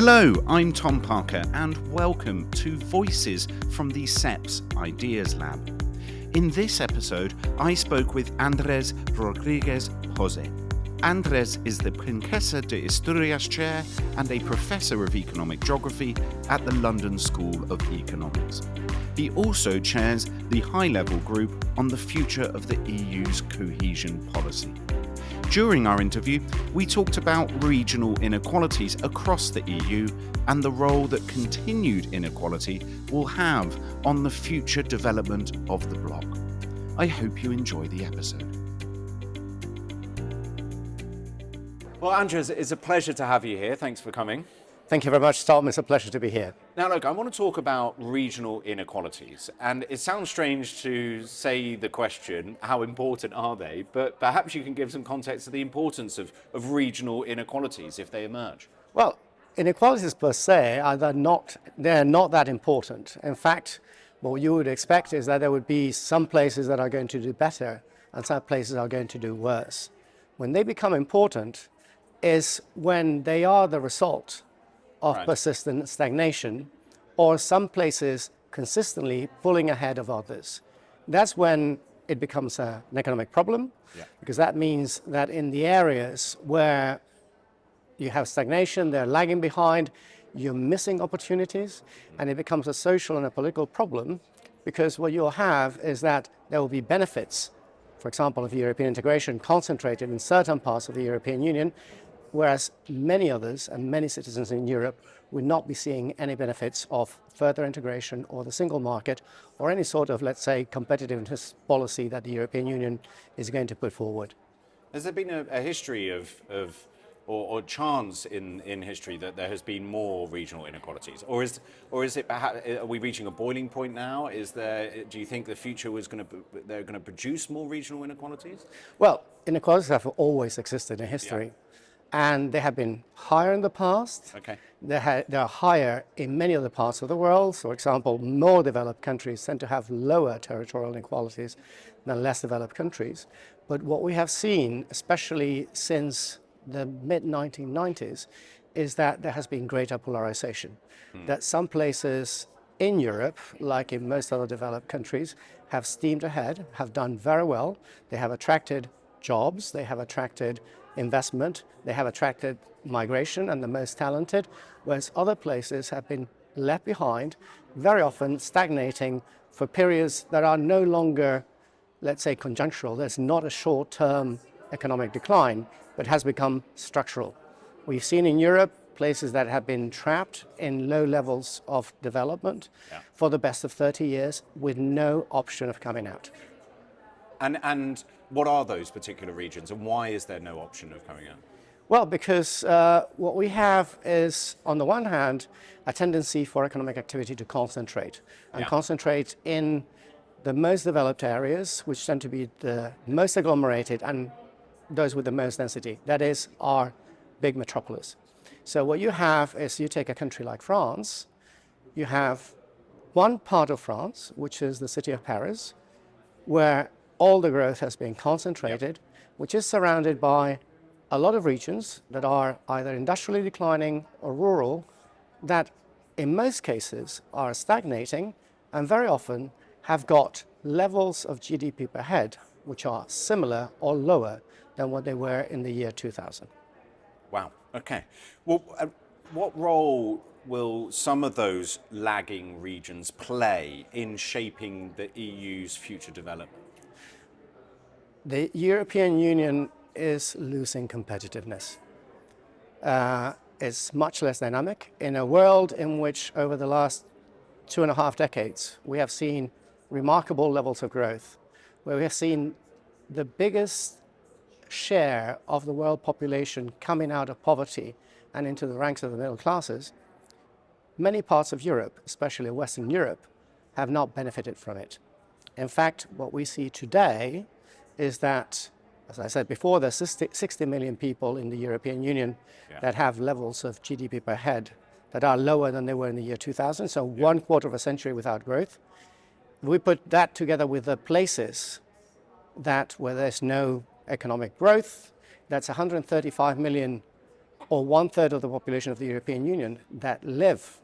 Hello, I'm Tom Parker and welcome to Voices from the CEPS Ideas Lab. In this episode, I spoke with Andrés Rodríguez-Pose. Andrés is the Princesa de Asturias Chair and a Professor of Economic Geography at the London School of Economics. He also chairs the high-level group on the future of the EU's cohesion policy. During our interview, we talked about regional inequalities across the EU and the role that continued inequality will have on the future development of the bloc. I hope you enjoy the episode. Well, Andrés, it's a pleasure to have you here. Thanks for coming. Thank you very much, Tom. It's a pleasure to be here. Now, look, I want to talk about regional inequalities. And it sounds strange to say the question, how important are they? But perhaps you can give some context to the importance of regional inequalities if they emerge. Well, inequalities per se they're not that important. In fact, what you would expect is that there would be some places that are going to do better and some places are going to do worse. When they become important is when they are the result of persistent stagnation, or some places consistently pulling ahead of others. That's when it becomes an economic problem, because that means that in the areas where you have stagnation, they're lagging behind, you're missing opportunities, and it becomes a social and a political problem, because what you'll have is that there will be benefits, for example, of European integration concentrated in certain parts of the European Union, whereas many others and many citizens in Europe would not be seeing any benefits of further integration or the single market or any sort of, let's say, competitiveness policy that the European Union is going to put forward. Has there been a history or chance in history that there has been more regional inequalities? Or is it perhaps, are we reaching a boiling point now? Do you think the future they're going to produce more regional inequalities? Well, inequalities have always existed in history. Yeah. And they have been higher in the past. Okay. They are higher in many other parts of the world. So, for example, more developed countries tend to have lower territorial inequalities than less developed countries. But what we have seen, especially since the mid-1990s, is that there has been greater polarization. That some places in Europe, like in most other developed countries, have steamed ahead, have done very well. They have attracted jobs, they have attracted investment, they have attracted migration and the most talented, whereas other places have been left behind, very often stagnating for periods that are no longer, let's say, conjunctural. There's not a short-term economic decline, but has become structural. We've seen in Europe places that have been trapped in low levels of development for the best of 30 years with no option of coming out. And what are those particular regions and why is there no option of coming out? Well, because what we have is, on the one hand, a tendency for economic activity to concentrate and concentrate in the most developed areas, which tend to be the most agglomerated and those with the most density. That is our big metropolis. So what you have is, you take a country like France, you have one part of France, which is the city of Paris, where all the growth has been concentrated, which is surrounded by a lot of regions that are either industrially declining or rural, that in most cases are stagnating and very often have got levels of GDP per head which are similar or lower than what they were in the year 2000. Wow, okay. Well, what role will some of those lagging regions play in shaping the EU's future development? The European Union is losing competitiveness. It's much less dynamic in a world in which over the last 2.5 decades we have seen remarkable levels of growth, where we have seen the biggest share of the world population coming out of poverty and into the ranks of the middle classes. Many parts of Europe, especially Western Europe, have not benefited from it. In fact, what we see today is that, as I said before, there's 60 million people in the European Union that have levels of GDP per head that are lower than they were in the year 2000, so 1/4 of a century without growth. We put that together with the places where there's no economic growth, that's 135 million or 1/3 of the population of the European Union that live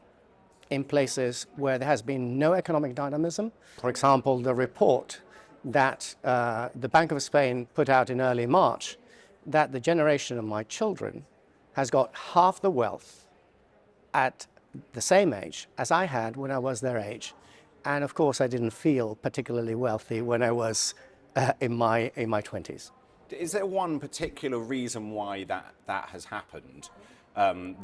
in places where there has been no economic dynamism. For example, the report that the Bank of Spain put out in early March, that the generation of my children has got half the wealth at the same age as I had when I was their age. And of course, I didn't feel particularly wealthy when I was in my 20s. Is there one particular reason why that has happened?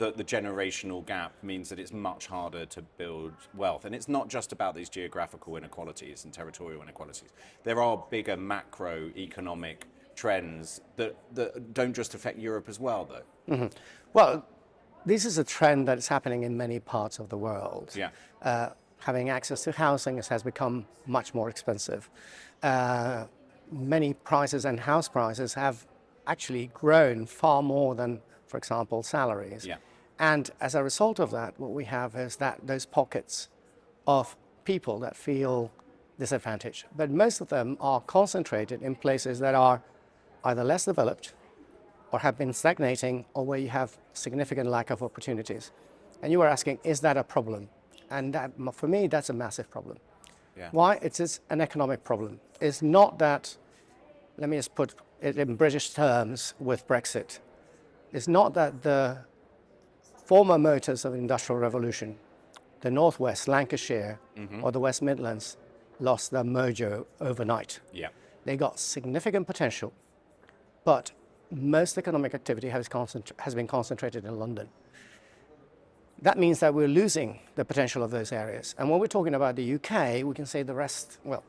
That the generational gap means that it's much harder to build wealth. And it's not just about these geographical inequalities and territorial inequalities. There are bigger macroeconomic trends that don't just affect Europe as well, though. Mm-hmm. Well, this is a trend that is happening in many parts of the world. Yeah. Having access to housing has become much more expensive. Many prices and house prices have actually grown far more than, for example, salaries. Yeah. And as a result of that, what we have is that those pockets of people that feel disadvantaged. But most of them are concentrated in places that are either less developed or have been stagnating, or where you have significant lack of opportunities. And you were asking, is that a problem? And that, for me, that's a massive problem. Yeah. Why? It is an economic problem. It's not that, let me just put it in British terms with Brexit. It's not that the former motors of the Industrial Revolution, the Northwest, Lancashire, or the West Midlands, lost their mojo overnight. Yeah. They got significant potential, but most economic activity has been concentrated in London. That means that we're losing the potential of those areas. And when we're talking about the UK, we can say the rest, well,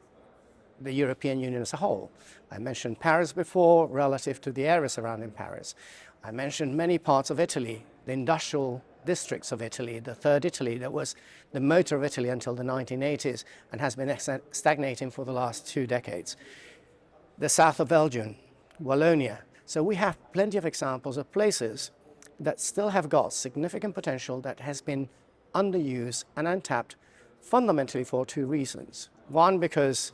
the European Union as a whole. I mentioned Paris before relative to the areas surrounding Paris. I mentioned many parts of Italy, the industrial districts of Italy, the third Italy that was the motor of Italy until the 1980s and has been stagnating for the last 2 decades. The south of Belgium, Wallonia. So we have plenty of examples of places that still have got significant potential that has been underused and untapped fundamentally for 2 reasons. One, because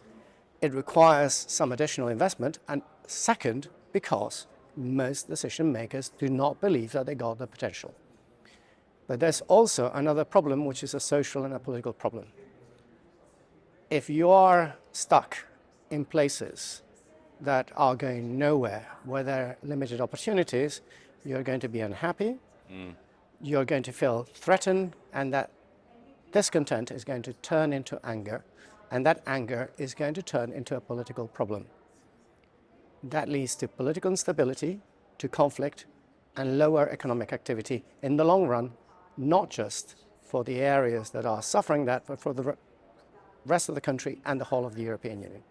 it requires some additional investment, and second, because most decision makers do not believe that they got the potential. But there's also another problem, which is a social and a political problem. If you are stuck in places that are going nowhere, where there are limited opportunities, you're going to be unhappy, you're going to feel threatened, and that discontent is going to turn into anger, and that anger is going to turn into a political problem. That leads to political instability, to conflict, and lower economic activity in the long run, not just for the areas that are suffering that, but for the rest of the country and the whole of the European Union.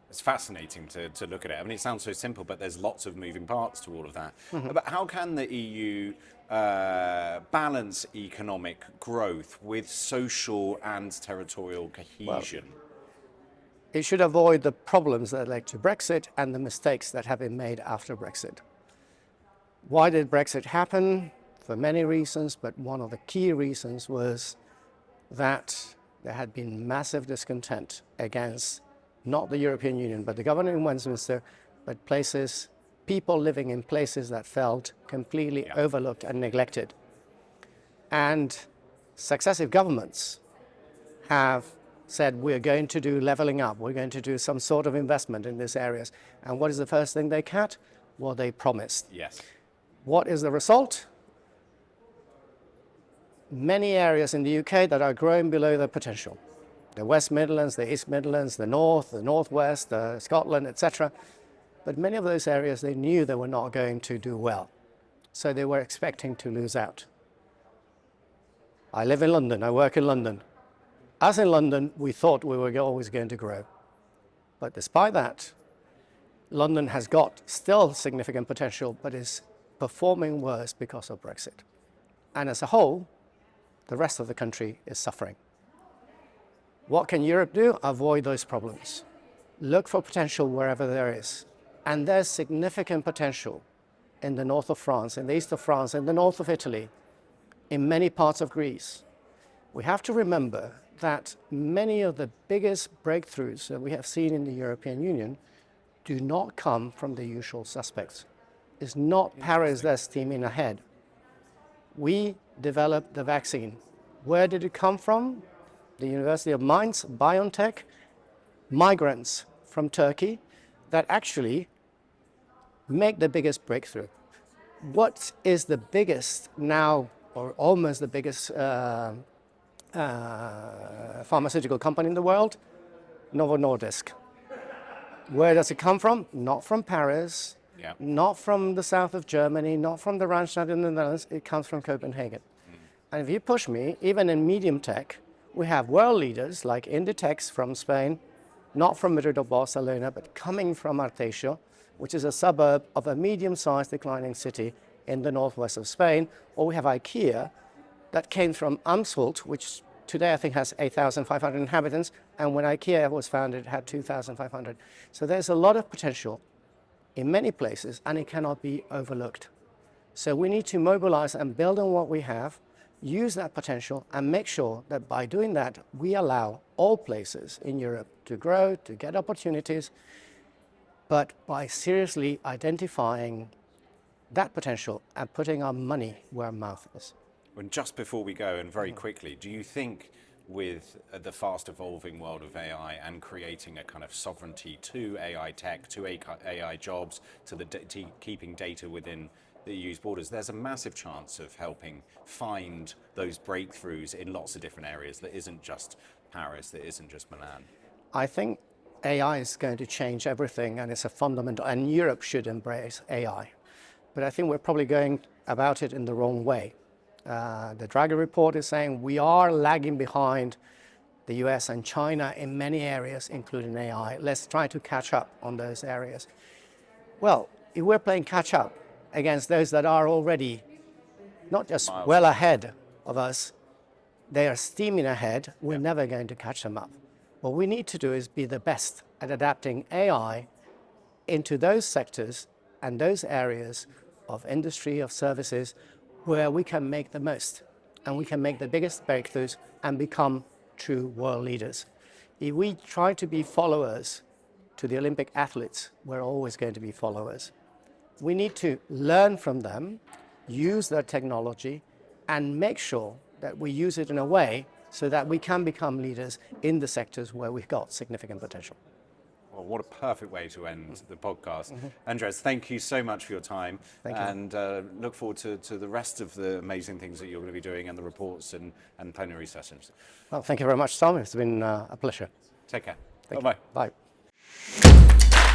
It's fascinating to look at it. I mean, it sounds so simple, but there's lots of moving parts to all of that. But how can the EU balance economic growth with social and territorial cohesion? Well, it should avoid the problems that led to Brexit and the mistakes that have been made after Brexit. Why did Brexit happen? For many reasons, but one of the key reasons was that there had been massive discontent against not the European Union, but the government in Westminster, but people living in places that felt completely overlooked and neglected. And successive governments have said, we're going to do leveling up, we're going to do some sort of investment in these areas. And what is the first thing they cut? Well, they promised. Yes. What is the result? Many areas in the UK that are growing below their potential. The West Midlands, the East Midlands, the North, the Northwest, Scotland, etc. But many of those areas, they knew they were not going to do well. So they were expecting to lose out. I live in London, I work in London. As in London, we thought we were always going to grow. But despite that, London has got still significant potential, but is performing worse because of Brexit. And as a whole, the rest of the country is suffering. What can Europe do? Avoid those problems. Look for potential wherever there is. And there's significant potential in the north of France, in the east of France, in the north of Italy, in many parts of Greece. We have to remember that many of the biggest breakthroughs that we have seen in the European Union do not come from the usual suspects. It's not Paris that's steaming ahead. We developed the vaccine. Where did it come from? The University of Mainz, BioNTech, migrants from Turkey that actually make the biggest breakthrough. What is the biggest now, or almost the biggest pharmaceutical company in the world? Novo Nordisk. Where does it come from? Not from Paris, not from the south of Germany, not from the Randstad in the Netherlands. It comes from Copenhagen. And if you push me, even in medium tech, we have world leaders like Inditex from Spain, not from Madrid or Barcelona, but coming from Arteixo, which is a suburb of a medium-sized declining city in the northwest of Spain. Or we have IKEA that came from Amsult, which today I think has 8,500 inhabitants, and when IKEA was founded, it had 2,500. So there's a lot of potential in many places, and it cannot be overlooked. So we need to mobilize and build on what we have, use that potential, and make sure that by doing that, we allow all places in Europe to grow, to get opportunities, but by seriously identifying that potential and putting our money where our mouth is. And just before we go, and very quickly, do you think with the fast evolving world of AI and creating a kind of sovereignty to AI tech, to AI jobs, to the keeping data within the EU's borders, there's a massive chance of helping find those breakthroughs in lots of different areas that isn't just Paris, that isn't just Milan? I think AI is going to change everything, and it's a fundamental, and Europe should embrace AI. But I think we're probably going about it in the wrong way. The Draghi report is saying we are lagging behind the US and China in many areas, including AI. Let's try to catch up on those areas. Well, if we're playing catch up against those that are already not just well ahead of us, they are steaming ahead, we're never going to catch them up. What we need to do is be the best at adapting AI into those sectors and those areas of industry, of services, where we can make the most and we can make the biggest breakthroughs and become true world leaders. If we try to be followers to the Olympic athletes, we're always going to be followers. We need to learn from them, use their technology, and make sure that we use it in a way so that we can become leaders in the sectors where we've got significant potential. Well, what a perfect way to end the podcast. Andrés, thank you so much for your time. Thank you. And look forward to the rest of the amazing things that you're going to be doing and the reports and plenary sessions. Well, thank you very much, Tom. It's been a pleasure. Take care. Thank Bye-bye. you. Bye.